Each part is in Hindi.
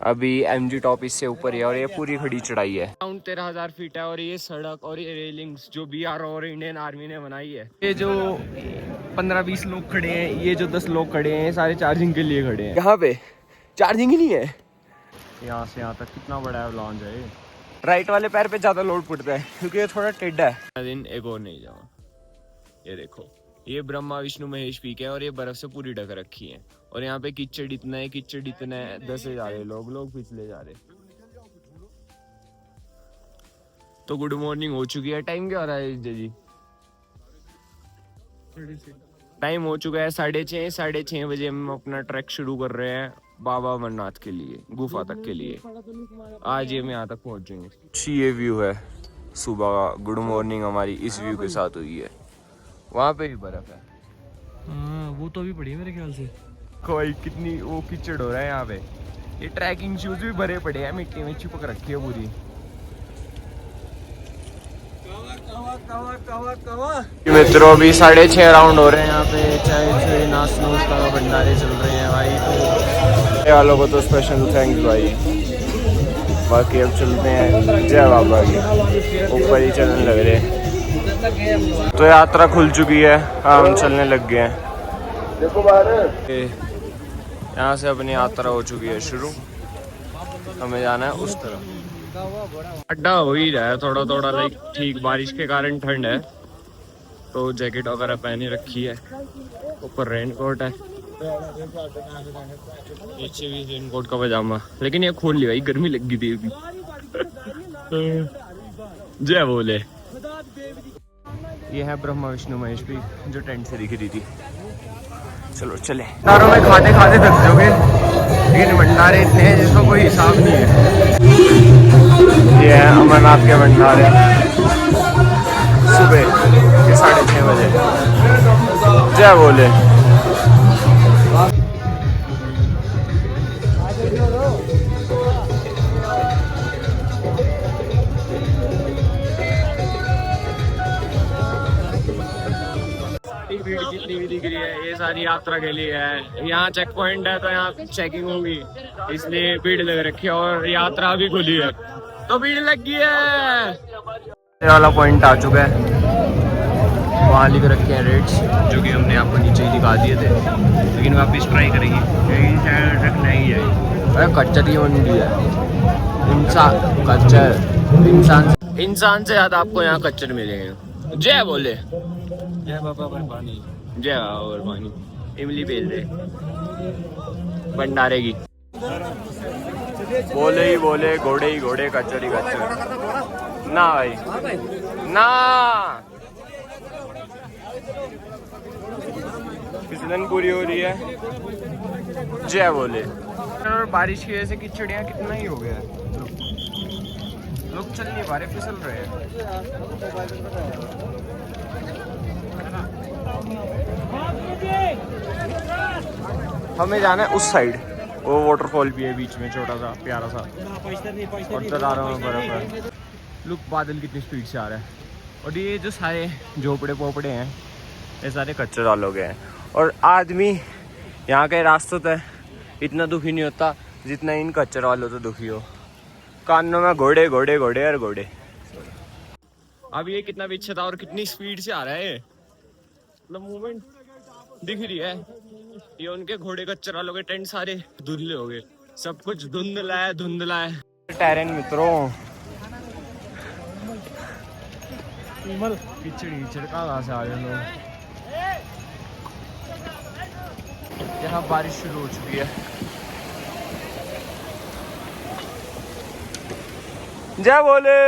अभी MG टॉप इससे ऊपर है और ये पूरी खड़ी चढ़ाई है। अराउंड 13,000 फीट है और ये सड़क और ये रेलिंग्स जो BR और इंडियन आर्मी ने बनाई है। ये जो 15-20 लोग खड़े हैं, ये जो 10 लोग खड़े हैं, सारे चार्जिंग के लिए खड़े हैं। यहाँ पे चार्जिंग ही नहीं है। यहाँ से यहाँ तक कितना बड़ा है लॉन्च है। राइट वाले पैर पे ज्यादा लोड पड़ता है क्योंकि ये थोड़ा टेढ़ा है। दिन एक और नहीं जाओ। ये देखो, ये ब्रह्मा विष्णु महेश पीक है और ये बर्फ से पूरी ढक रखी है और यहाँ पे कीचड़ इतना है 10 जा रहे लोग पिछले जा रहे। तो गुड मॉर्निंग हो चुकी है। टाइम क्या हो रहा है जी? टाइम हो चुका है 6:30 बजे। हम अपना ट्रैक शुरू कर रहे हैं बाबा अमरनाथ के लिए, गुफा तक के लिए। आज ये हम यहाँ तक पहुंचेंगे। ये व्यू है सुबह का। गुड मॉर्निंग हमारी इस व्यू के साथ हुई है। वहाँ पे भी बर्फ है। वो तो अभी पड़ी है मेरे ख्याल से। कोई कितनी वो कीचड़ हो रहा है यहाँ पे। ये ट्रैकिंग शूज भी भरे पड़े हैं, मिट्टी में चिपक रखी है पूरी। मित्रों अभी 6:30 राउंड हो रहे हैं यहाँ पे। चाय नाश नूश का भंडारे चल रहे हैं भाई। तो वालों को तो स्पेशल थैंक्स भाई। बाकी अब चलते हैं जय बाबा की, ऊपर ही चलने लग रहे हैं। तो यात्रा खुल चुकी है, हम चलने लग गए हैं। यहाँ से अपनी यात्रा हो चुकी है शुरू। हमें जाना है उस तरफ। अड्डा हो ही रहा है थोड़ा थोड़ा, लाइक ठीक। बारिश के कारण ठंड है तो जैकेट वगैरह पहने रखी है। ऊपर रेनकोट है, नीचे भी रेनकोट का पजामा। लेकिन ये खोल लिया भाई, गर्मी लग गई थी अभी। जय बोले। ये है ब्रह्मा विष्णु महेश पीक जो टेंट से दिख रही थी। चलो चले। भंडारों में खाते खाते थक जाओगे, लेकिन भंडारे इतने हैं जिसका कोई हिसाब नहीं है। ये है अमरनाथ के भंडारे, सुबह के 6:30 बजे। जय बोले। भीड़ जितनी भी दिख रही है ये सारी यात्रा के लिए है। यहाँ चेक पॉइंट है तो यहाँ चेकिंग होगी, इसलिए भीड़ लग रखी है और यात्रा भी खुली है तो भीड़ लग गई है। ये वाला पॉइंट आ चुका है, वहाँ लिख रखे हैं रेट्स जो कि हमने आपको नीचे ही दिखा दिए थे, लेकिन वापस ट्राई करेंगे। रखना ही है। अरे कच्चर ही मंडी है। इंसान कच्चर, इंसान से ज़्यादा आपको यहाँ कच्चर मिलेंगे। जय बोले। जय बाबा बर्फानी। जय बाबा बर्फानी। इमली बेल दे भंडारे की। बोले ही बोले, घोड़े ही घोड़े, कच्चर ही कच्चर। ना भाई ना, फिसलन पूरी हो रही है। जय बोले। और बारिश की वजह से कीचड़ियाँ कितना ही हो गया है, लोग चल नहीं पा रहे, फिसल रहे हैं। हमें जाना है उस साइड, वो वाटरफॉल भी है बीच में छोटा सा प्यारा सा, और दरारों में बर्फ है। लुक बादल कितनी स्पीड से आ रहा है। और ये जो सारे झोपड़े पोपड़े हैं ये सारे कच्चे डालों के हैं। और आदमी यहाँ के रास्ते तक इतना दुखी नहीं होता जितना इन कच्चर वालों तो दुखी हो। कानों में घोड़े घोड़े घोड़े और घोड़े। अब ये कितना पीछे था और कितनी स्पीड से आ रहा है, मतलब मूवमेंट दिख रही है। ये उनके घोड़े कच्चर वालों के टेंट सारे धुंधले हो गए, सब कुछ धुंधला है धुंधला है। टेरेन मित्रों, कीचड़ कहाँ से आ रहे लोग। यहाँ बारिश शुरू हो चुकी है। जय बोले।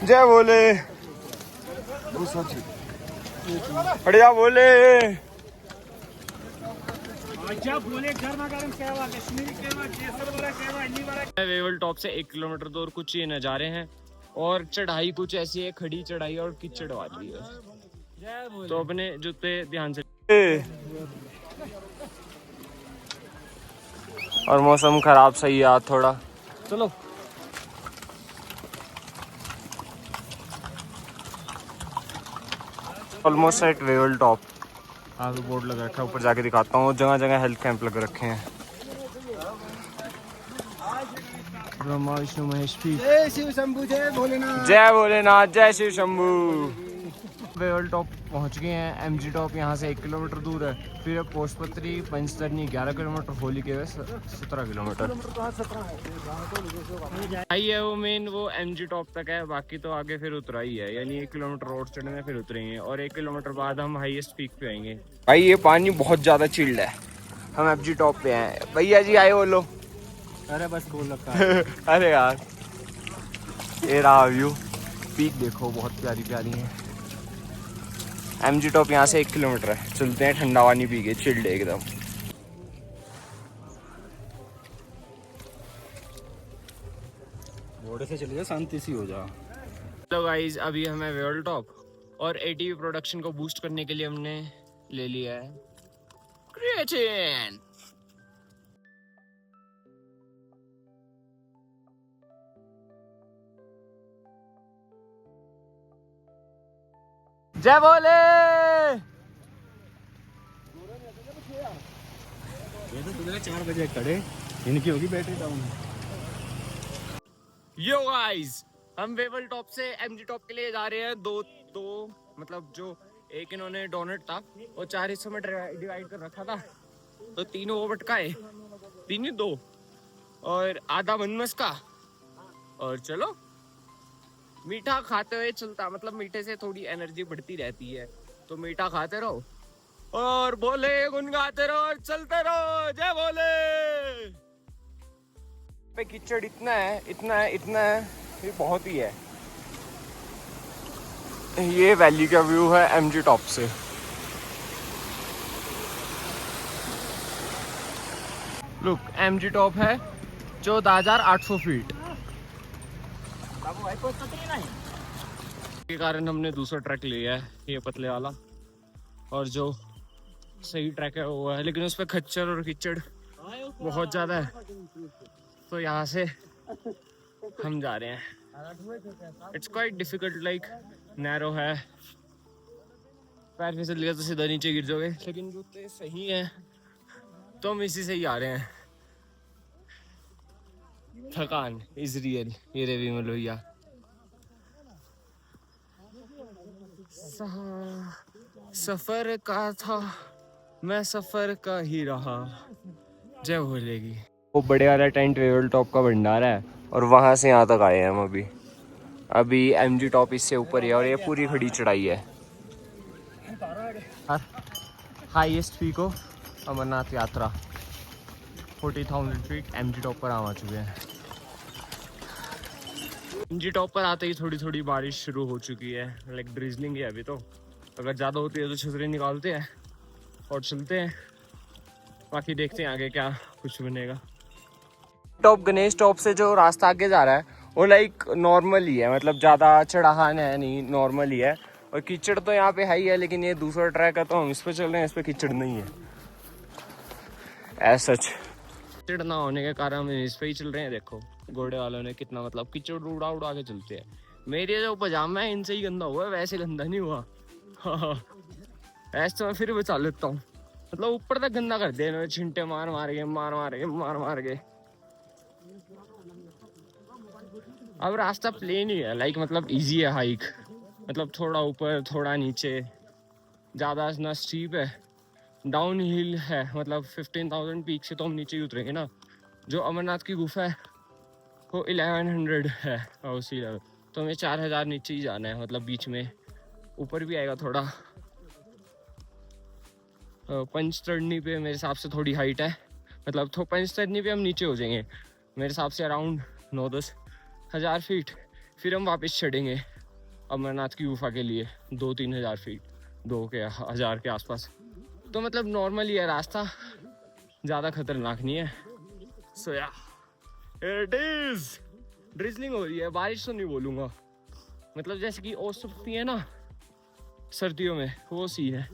जय बोले। बढ़िया बोले। वेवल टॉप से 1 किलोमीटर दूर कुछ ये नज़ारे हैं और चढ़ाई कुछ ऐसी है, खड़ी चढ़ाई और कीचड़ वाली है, तो अपने जूते ध्यान से। और मौसम खराब सही है थोड़ा। चलो ऑलमोस्ट एट वेवल टॉप। आगे बोर्ड लगा रखा है, ऊपर जाके दिखाता हूँ। जगह जगह हेल्थ कैंप लग रखे हैं। ब्रह्मा विष्णु महेश भी। जय शिव शंभू, जय भोलेनाथ। जय भोलेनाथ, जय शिव शंभू। वेवल टॉप पहुंच गए हैं। एमजी टॉप यहाँ से 1 किलोमीटर दूर है। फिर पोस्टपत्री, पंचतरनी 11 किलोमीटर, होली के 17 किलोमीटर। आई है वो मेन, वो एमजी टॉप तक है। बाकी तो आगे फिर उतरा ही है, यानी 1 किलोमीटर रोड चढ़ने फिर उतरेंगे और 1 किलोमीटर बाद हम हाईएस्ट पीक पे आएंगे। भाई ये पानी बहुत ज्यादा चिल्ड है। हम एमजी टॉप पे हैं। भैया जी आए बोलो। अरे बस बोल रखा है। अरे यार ये रहा व्यू। पीक देखो बहुत प्यारी प्यारी है। एमजी टॉप यहाँ से 1 किलोमीटर है। चलते हैं, ठंडा पानी पी के, चिल्ड एकदम। घोड़े से चले जाओ, शांति सी हो जाओ। हेलो गाइस, अभी हमें वेवल टॉप और एटीवी प्रोडक्शन को बूस्ट करने के लिए हमने ले लिया है क्रिएटिन। जय बोले। ये तो सुबह 4 बजे खड़े, इनकी होगी बैटरी डाउन। यो गाइस, हम वेवल टॉप से एमजी टॉप के लिए जा रहे हैं। दो मतलब जो एक इन्होंने डोनट था वो 4 हिस्सों में डिवाइड कर रखा था, तो तीनों वो बटकाए, 3 2 और आधा बनमस का। और चलो मीठा खाते हुए चलता, मतलब मीठे से थोड़ी एनर्जी बढ़ती रहती है, तो मीठा खाते रहो और बोले गुनगाते रहो और चलते रहो। जय बोले। पे कीचड़ इतना है, इतना है, इतना है, ये बहुत ही है। ये वैली का व्यू है एमजी टॉप से। लुक, एमजी टॉप है 14,800 फीट के कारण हमने दूसरा ट्रैक लिया है, ये पतले वाला। और जो सही ट्रैक है वो है, लेकिन उस पर खच्चर और कीचड़ बहुत ज़्यादा है, तो यहाँ से हम जा रहे हैं। It's quite difficult, like narrow है, पैर फिसल लिया तो सीधा नीचे गिर जाओगे, लेकिन जूते सही हैं तो हम इसी से ही आ रहे हैं। थकान इज रियल। ये रे विमल भैया। सफर का था, मैं सफर का ही रहा। जय भोलेगी। वो बड़े वाला टेंट वेवल टॉप का भंडारा है और वहाँ से यहाँ तक आए हैं हम। अभी एमजी टॉप इससे ऊपर है और ये पूरी खड़ी चढ़ाई है। हाईएस्ट पीक ऑफ अमरनाथ यात्रा 40,000 फीट एमजी टॉप पर आ चुके हैं। एमजी टॉप पर आते ही थोड़ी थोड़ी बारिश शुरू हो चुकी है, लाइक ड्रिजलिंग है अभी तो। अगर ज़्यादा होती है तो छतरी निकालते हैं और चलते हैं, बाकी देखते हैं आगे क्या कुछ बनेगा। टॉप गणेश टॉप से जो रास्ता आगे जा रहा है वो लाइक नॉर्मल ही है, मतलब ज़्यादा चढ़ान है नहीं, नॉर्मल ही है। और कीचड़ तो यहाँ पे है ही है, लेकिन ये दूसरा ट्रैक है तो हम इस पर चल रहे हैं, इस पर कीचड़ नहीं है एज सच। कीचड़ ना होने के कारण हम इस पर ही चल रहे हैं। देखो घोड़े वालों ने कितना मतलब कीचड़ उड़ा उड़ा के चलते हैं। मेरे जो पजामा है इनसे ही गंदा हुआ है, वैसे गंदा नहीं हुआ। ऐसे तो मैं फिर बचा लेता हूँ, मतलब ऊपर तक गंदा कर दिया इन्होंने, छिंटे मार मार के। अब रास्ता प्लेन ही है, लाइक मतलब इजी है हाइक, मतलब थोड़ा ऊपर थोड़ा नीचे, ज़्यादा ना स्टीप है, डाउन हिल है। मतलब 15,000 पीक से तो हम नीचे ही उतरेंगे ना। जो अमरनाथ की गुफा है वो 1100 है और उसी लेवल, तो हमें 4,000 नीचे ही जाना है, मतलब बीच में ऊपर भी आएगा थोड़ा। पंचतरनी पे मेरे हिसाब से थोड़ी हाइट है, मतलब पंचतरनी पे हम नीचे हो जाएंगे मेरे हिसाब से अराउंड 9-10 हज़ार फीट। फिर हम वापस चढ़ेंगे अमरनाथ की गुफा के लिए 2-3 हज़ार फीट, 2,000 के आसपास। तो मतलब नॉर्मल ही है रास्ता, ज़्यादा खतरनाक नहीं है। सो या इट इज। ड्रिजलिंग हो रही है, बारिश तो नहीं बोलूँगा, मतलब जैसे कि ओस सकती है ना सर्दियों में, वो सी है,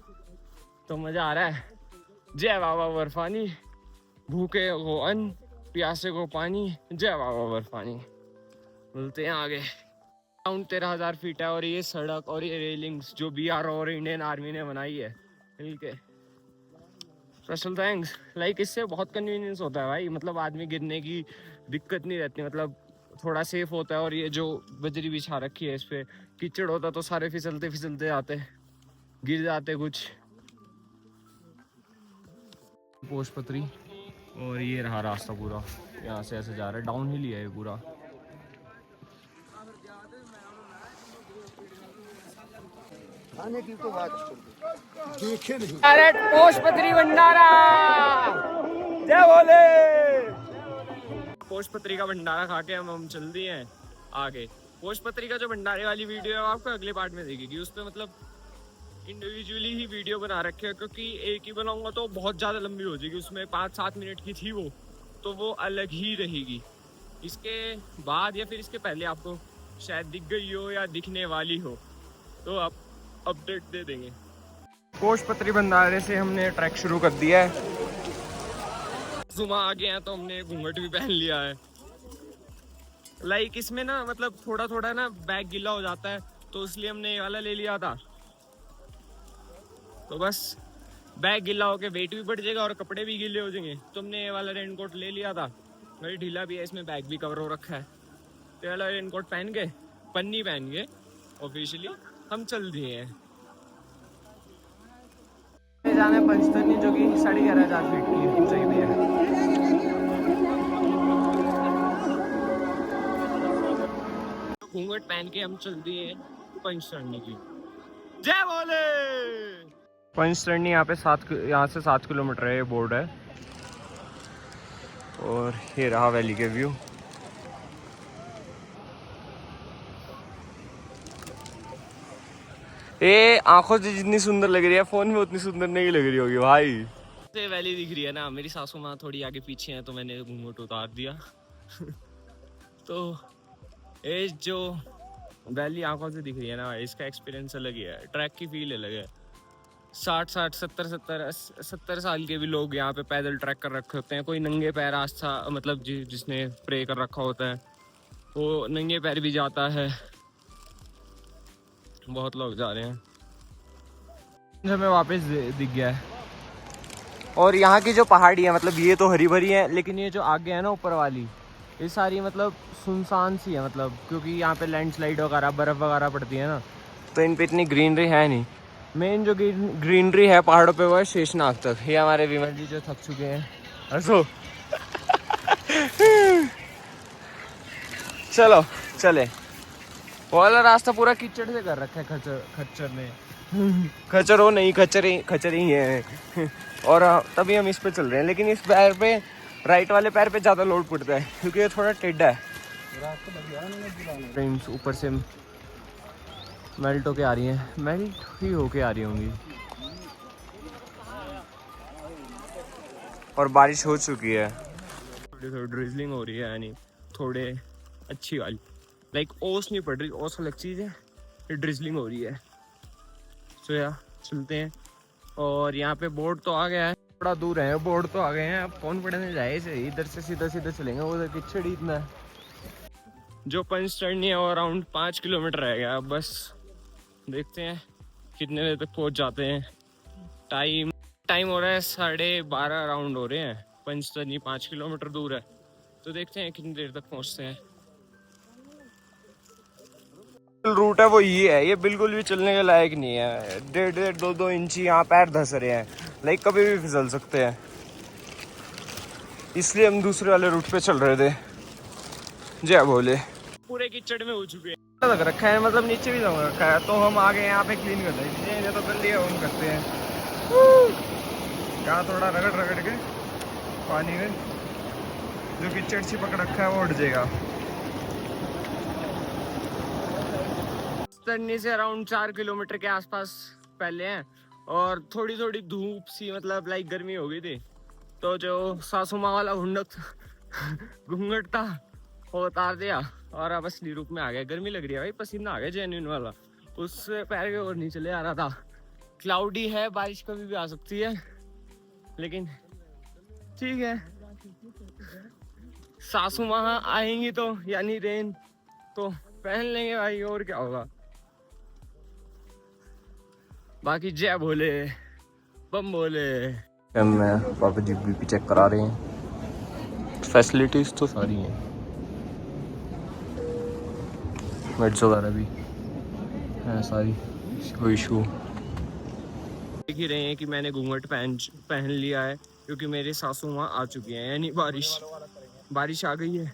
तो मज़ा आ रहा है। जय बाबा बर्फानी, भूखे को अन्न, प्यासे को पानी, जय बाबा बर्फानी। मिलते हैं आगे। अराउंड 13,000 फीट है और ये सड़क और ये रेलिंग्स जो BR और इंडियन आर्मी ने बनाई है मिलके, स्पेशल थैंक्स। लाइक इससे बहुत कन्वीनियंस होता है भाई, मतलब आदमी गिरने की दिक्कत नहीं रहती, मतलब थोड़ा सेफ होता है। और ये जो बजरी बिछा रखी है इस पे, कीचड़ होता तो सारे फिसलते फिसलते आते, गिर जाते कुछ। पोषपत्री, और ये रहा रास्ता पूरा, यहाँ से ऐसे जा रहा है, डाउन हिल ही है ये पूरा। खाने की तो बात देखे नहीं। पोषपत्री भंडारा, जय बोले। पोषपत्री का भंडारा खा के हम चल दिए हैं आगे। पोषपत्री का जो भंडारे वाली वीडियो है वो आपको अगले पार्ट में देखेगी। उस पर मतलब इंडिविजुअली ही वीडियो बना रखे है, क्योंकि एक ही बनाऊंगा तो बहुत ज़्यादा लंबी हो जाएगी। उसमें 5-7 मिनट की थी वो, तो वो अलग ही रहेगी। इसके बाद या फिर इसके पहले आपको शायद दिख गई हो या दिखने वाली हो, तो आप अपडेट दे देंगे। पोषपत्री भंडारे से हमने ट्रैक शुरू कर दिया है। सुबह आ गए हैं तो हमने घूंघट भी पहन लिया है। लाइक इसमें ना मतलब थोड़ा थोड़ा ना बैग गीला हो जाता है, तो इसलिए हमने ये वाला ले लिया था। तो बस बैग गीला होके वेट भी बढ़ जाएगा और कपड़े भी गीले हो जाएंगे, तो हमने ये वाला रेनकोट ले लिया था। मेरी ढीला भी है, इसमें बैग भी कवर हो रखा है। तो ये वाला रेनकोट पहन के, पन्नी पहन के ऑफिशियली हम चल दिए हैं। जाना है पंचतरनी, जो कि 11,500 फीट की ऊंचाई पे है। घूंघट पहन के हम चल दिए हैं पंचतरनी की। जय बोले। पंचतरनी यहाँ पे यहाँ से 7 किलोमीटर है, ये बोर्ड है। और ये रहा वैली के व्यू। ये आंखों से जितनी सुंदर लग रही है, फोन में उतनी सुंदर नहीं लग रही होगी भाई। ये वैली दिख रही है ना, मेरी सासू माँ थोड़ी आगे पीछे है तो मैंने घूंघट उतार दिया। तो ये जो वैली आंखों से दिख रही है ना, इसका एक्सपीरियंस अलग ही है, ट्रैक की फील अलग है। 60, 70 साल के भी लोग यहाँ पे पैदल ट्रैक कर रखे होते हैं। कोई नंगे पैर आस्था मतलब जिसने प्रे कर रखा होता है वो नंगे पैर भी जाता है। बहुत लोग जा रहे हैं। हमें वापस दिख गया है। और यहाँ की जो पहाड़ी है, मतलब ये तो हरी भरी है, लेकिन ये जो आगे है ना ऊपर वाली, ये सारी मतलब सुनसान सी है, मतलब क्योंकि यहाँ पे लैंडस्लाइड वगैरह बर्फ़ वगैरह पड़ती है ना, तो इन पे इतनी ग्रीनरी है नहीं। मेन जो ग्रीनरी है पहाड़ों पे वो है शेषनाग तक। ये हमारे विमल जी जो थक चुके हैं, हंसो। चलो चले। वो वाला रास्ता पूरा कीचड़ से कर रखा है खच्चर ने। खच्चर हो नहीं, खच्चर ही है। और तभी हम इस पे चल रहे हैं, लेकिन इस पैर पे, राइट वाले पैर पे ज़्यादा लोड पड़ता है क्योंकि ये थोड़ा टेढ़ा है। ट्रेन ऊपर से मेल्ट होके आ रही हैं, मेल्ट ही होके आ रही होंगी। और बारिश हो चुकी है, थोड़ी ड्रिजलिंग हो रही है, यानी थोड़े अच्छी वाली। लाइक ओस नहीं पड़ रही, ओस अलग चीज़ है, ये ड्रिजलिंग हो रही है। तो यार चलते हैं। और यहाँ पे बोर्ड तो आ गया है, थोड़ा दूर है, बोर्ड तो आ गए हैं। अब कौन पढ़ने जाए इसे, इधर से सीधा सीधा चलेंगे, उधर कीचड़ ही इतना है। जो पंचतरनी है वो अराउंड 5 किलोमीटर रह गया। अब बस देखते हैं कितने बजे तक पहुँच जाते हैं। टाइम हो रहा है 12:30 राउंड हो रहे हैं। पंचतरनी 5 किलोमीटर दूर है, तो देखते हैं कितनी देर तक पहुँचते हैं। रूट है वो ये है, ये बिल्कुल भी चलने के लायक नहीं है। 1.5 2 इंची यहाँ पैर धंस रहे हैं, लाइक कभी भी फिसल सकते हैं। इसलिए हम दूसरे वाले रूट पे चल रहे थे। जय भोले। पूरे कीचड़ में हो चुके हैं, लग रखा है, मतलब नीचे भी लग रखा है। तो हम आगे यहाँ पे क्लीन करते हैं, इन्हें तो कर लिया, हम करते हैं यहाँ थोड़ा रगड़ के पानी में जो कीचड़ सी पकड़ रखा है वो उठ जाएगा। पंचतरनी से अराउंड 4 किलोमीटर के आसपास पहले हैं, और थोड़ी थोड़ी धूप सी, मतलब लाइक गर्मी हो गई थी, तो जो सासू माँ वाला घूंघट था वो उतार दिया और अब असली रूप में आ गया। गर्मी लग रही है भाई, पसीना आ गया जेन्युइन वाला, उससे पैर के और नीचे ले आ रहा था। क्लाउडी है, बारिश कभी भी आ सकती है, लेकिन ठीक है, सासू माँ आएंगी तो यानी रेन, तो पहन लेंगे भाई, और क्या होगा। बाकी जय भोले, बम भोले। मैं पापा जी बीपी चेक करा रहे हैं। फैसिलिटीज तो सारी हैं, मेड्स वगैरह भी है सारी, कोई इशू। देख ही रहे हैं कि मैंने घूंघट पहन लिया है, क्योंकि मेरे सासू वहाँ आ चुकी हैं, यानी बारिश आ गई है,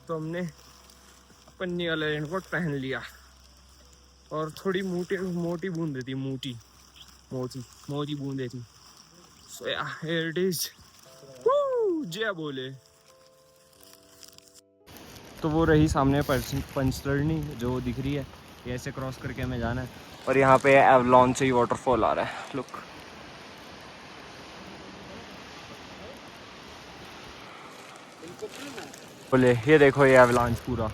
तो हमने पन्नी वाला रेनकोट पहन लिया। और थोड़ी मोटी बूंदे थी, मोटी बूंदे थी। सो या हियर इट इज, जय बोले। तो वो रही सामने पंचतरणी जो दिख रही है, ये ऐसे क्रॉस करके हमें जाना है। और यहाँ पे एवलॉन से ही वाटरफॉल आ रहा है, लुक। बोले ये देखो, ये एवलांच पूरा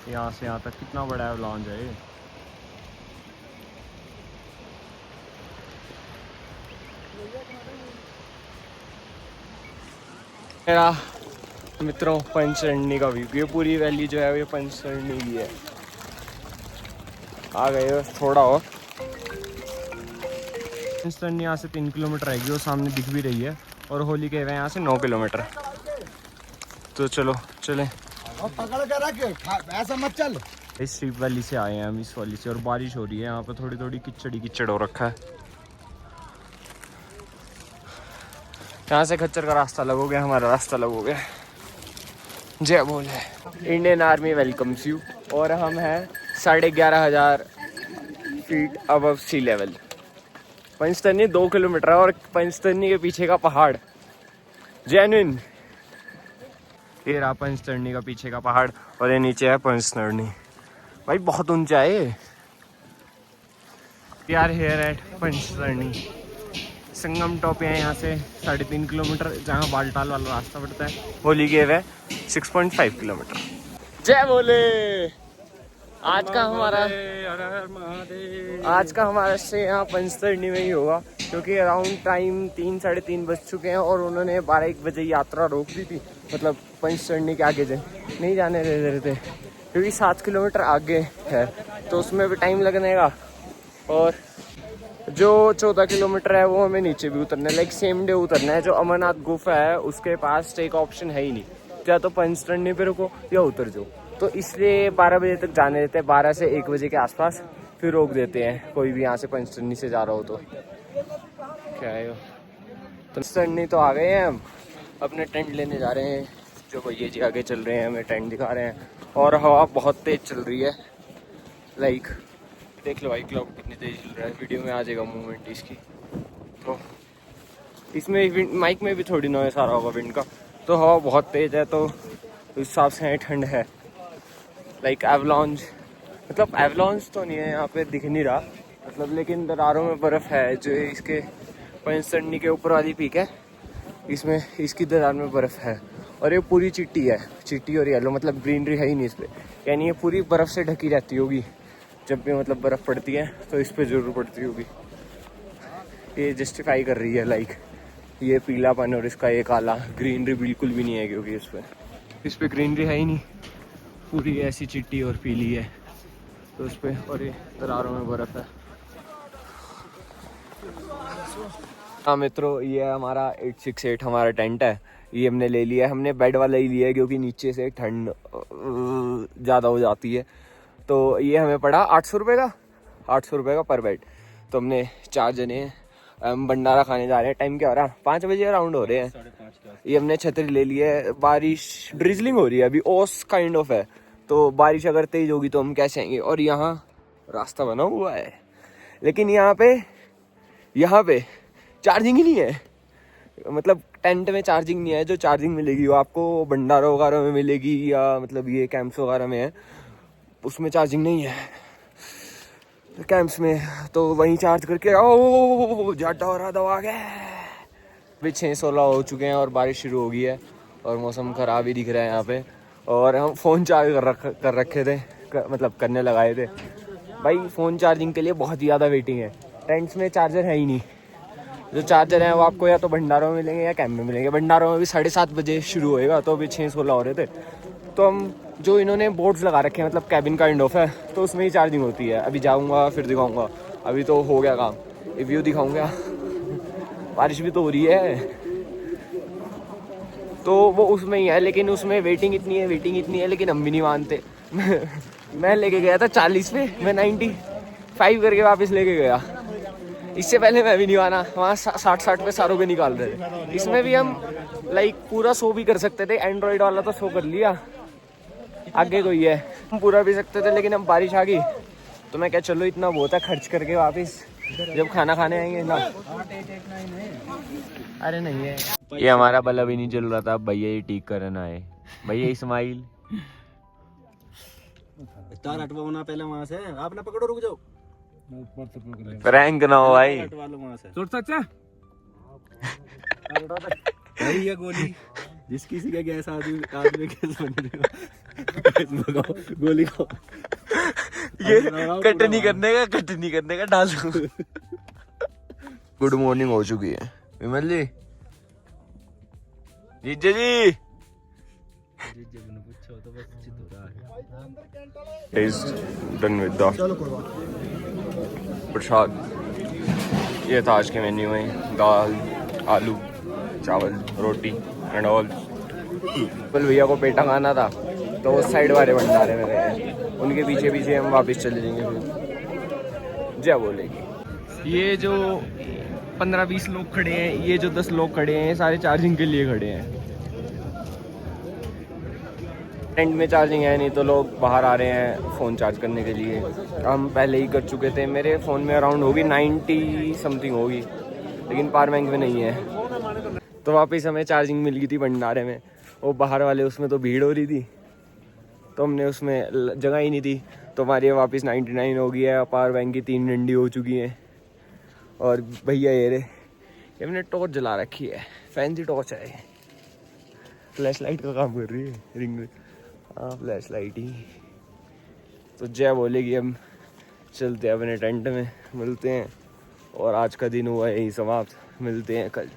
यहाँ से यहाँ तक कितना बड़ा एवलांच है ये। मेरा मित्रों पंचतरणी का व्यू, ये पूरी वैली जो है ये पंचतरणी की है। आ गए बस थोड़ा और। पंचतरणी यहाँ से 3 किलोमीटर रहेगी, वो सामने दिख भी रही है। और होली के यहाँ से 9 किलोमीटर। तो चलो चलें। पकड़ कर रख, ऐसा मत चल। इस स्ट्रीप वैली से आए हैं हम, इस वाली से। और बारिश हो रही है यहाँ पे, थोड़ी थोड़ी कीचड़ हो रखा है। यहाँ से खच्चर का रास्ता लगोगे, हमारा रास्ता लगोगे। जय बोले। Indian army welcomes you. और हम हैं 11,500 feet above sea level. Panchtarni 2 kilometre है, और पंचतरणी के पीछे का पहाड़ जेन्युइन। ये रहा पंचतरणी का पीछे का पहाड़, और ये नीचे है पंचतरणी। भाई बहुत ऊंचा है ये। यार here at Panchtarni Sangam top है यहाँ से 3.5 किलोमीटर, जहाँ बालटाल वाला रास्ता पड़ता है। होली गेव है 6.5 किलोमीटर। जय बोले। आज का हमारा स्टे यहाँ पंचतरणी में ही होगा, क्योंकि अराउंड टाइम 3 साढ़े 3 बज चुके हैं, और उन्होंने 12-1 बजे यात्रा रोक दी थी। मतलब पंचतरणी के आगे नहीं जाने दे रहे थे, क्योंकि 7 किलोमीटर आगे है, तो उसमें भी टाइम लगने का। और जो 14 किलोमीटर है वो हमें नीचे भी उतरना है, लाइक सेम डे उतरना है। जो अमरनाथ गुफा है उसके पास स्टे का ऑप्शन है ही नहीं, या तो पंचतरणी पे रुको या उतर जाओ। तो इसलिए 12 बजे तक जाने देते हैं, 12 से 1 बजे के आसपास, फिर रोक देते हैं कोई भी यहाँ से पंचतरणी से जा रहा हो तो। क्या है पंचतरणी तो आ गए हैं हम, अपने टेंट लेने जा रहे हैं। जो भैया जी आगे चल रहे हैं हमें टेंट दिखा रहे हैं, और हवा बहुत तेज चल रही है। लाइक देख लो भाई, क्लॉक कितनी तेज चल रहा है, वीडियो में आ जाएगा मूवमेंट इसकी। तो इसमें माइक में भी थोड़ी नॉइस आ रहा होगा विंड का। तो हवा बहुत तेज है, तो उस हिसाब से ठंड है। लाइक एवलॉन्च, मतलब एवलॉन्च तो नहीं है यहाँ पे, दिख नहीं रहा मतलब, लेकिन दरारों में बर्फ़ है। जो इसके पंचतरणी के ऊपर वाली पीक है, इसमें इसकी दरार में बर्फ़ है। और ये पूरी चिट्टी है, चिट्टी और येलो, मतलब ग्रीनरी है ही नहीं इस पर, यानी ये पूरी बर्फ़ से ढकी रहती होगी। जब भी मतलब बर्फ़ पड़ती है तो इस पर ज़रूर पड़ती होगी। ये जस्टिफाई कर रही है, लाइक ये पीलापन और इसका ये काला, ग्रीनरी बिल्कुल भी नहीं है, क्योंकि इस पे ग्रीनरी है ही नहीं, पूरी ऐसी चिट्टी और पीली है तो उस पर। और ये दरारों में बर्फ़ है। हाँ मित्रों, ये हमारा 868 हमारा टेंट है। ये हमने ले लिया है, हमने बेड वाला ही लिया है, क्योंकि नीचे से ठंड ज़्यादा हो जाती है। तो ये हमें पड़ा 800 रुपये का, 800 रुपये का पर बेड। तो हमने 4 जने हैं, हम भंडारा खाने जा रहे हैं। टाइम क्या हो रहा है, 5 बजे अराउंड हो रहे हैं। ये हमने छतरी ले ली है, बारिश ड्रिजलिंग हो रही है अभी, ओस काइंड ऑफ है, तो बारिश अगर तेज होगी तो हम कैसे आएंगे। और यहाँ रास्ता बना हुआ है, लेकिन यहाँ पे चार्जिंग ही नहीं है। मतलब टेंट में चार्जिंग नहीं है। जो चार्जिंग मिलेगी वो आपको भंडारा वगैरह में मिलेगी, या मतलब ये कैंप्स वगैरह में है, उसमें चार्जिंग नहीं है कैंप्स में। तो वहीं चार्ज करके ओ जाटा हो रहा दवा गया। अभी 6:16 हो चुके हैं और बारिश शुरू हो गई है, और मौसम ख़राब ही दिख रहा है यहाँ पे। और हम फ़ोन चार्ज कर रखे थे, मतलब करने लगाए थे। भाई फ़ोन चार्जिंग के लिए बहुत ज़्यादा वेटिंग है, टेंट्स में चार्जर है ही नहीं। जो चार्जर हैं वो आपको या तो भंडारों में मिलेंगे या कैंप में मिलेंगे। भंडारों में भी 7:30 बजे शुरू होएगा, तो अभी 6:16 हो रहे थे। तो हम जो इन्होंने बोर्ड्स लगा रखे हैं, मतलब कैबिन काइंड ऑफ है, तो उसमें ही चार्जिंग होती है। अभी जाऊँगा फिर दिखाऊँगा, अभी तो हो गया काम, व्यू दिखाऊँगा। बारिश भी तो हो रही है, तो वो उसमें ही है, लेकिन उसमें वेटिंग इतनी है, लेकिन हम भी नहीं मानते। मैं लेके गया था 40 पे, मैं 95 करके वापस लेके गया। इससे पहले मैं भी नहीं माना, वहाँ 60 पे सारों पे निकाल रहे थे। इसमें भी हम लाइक पूरा शो भी कर सकते थे, एंड्रॉइड वाला तो शो कर लिया, आगे कोई है, हम पूरा भी सकते थे, लेकिन अब बारिश आ गई तो मैं क्या, चलो इतना बहुत है, खर्च करके वापस जब खाना खाने आएंगे ना। अरे नहीं है, ये हमारा बल्ब ही नहीं चल रहा था, भैया ये ठीक करना है। भैया इस्माइल तार हटवाना पहले वहां से, आप ना पकड़ो, रुक जाओ। प्रैंक ना हो भाई। हटवा लो वहां से। छोड़ चाचा भाई ये गोली जिस किसी का गैस आदमी गैस भगाओ, गोली को ये कट नहीं करने का डाल दो। गुड मॉर्निंग हो चुकी है विमल जी, जीजा जी। Is done with the प्रसाद। ये था आज के मेन्यू में, दाल, आलू, चावल, रोटी एंड ऑल। बिल्कुल भैया को पेटा खाना था, तो उस साइड वाले भंडारे में गए, उनके पीछे पीछे हम वापस चले जाएंगे फिर। जय बोलेगी। ये जो 15-20 लोग खड़े हैं, ये जो 10 लोग खड़े हैं, सारे चार्जिंग के लिए खड़े हैं। टेंट में चार्जिंग है नहीं, तो लोग बाहर आ रहे हैं फ़ोन चार्ज करने के लिए। हम पहले ही कर चुके थे, मेरे फ़ोन में अराउंड होगी 90 समथिंग होगी, लेकिन पावर बैंक में नहीं है। तो वापस हमें चार्जिंग मिल गई थी भंडारे में, वो बाहर वाले उसमें तो भीड़ हो रही थी, तो हमने उसमें जगह ही नहीं थी, तो हमारी वापस 99 हो गई है। पावर बैंक की 3 डंडी हो चुकी हैं। और भैया ये हमने टॉर्च जला रखी है, फैंसी टॉर्च है, फ्लैश लाइट का काम कर रही है, रिंग। हाँ फ्लैश लाइट ही। तो जय बोलेगी, हम चलते हैं अपने टेंट में, मिलते हैं। और आज का दिन हुआ यही समाप्त, मिलते हैं कल।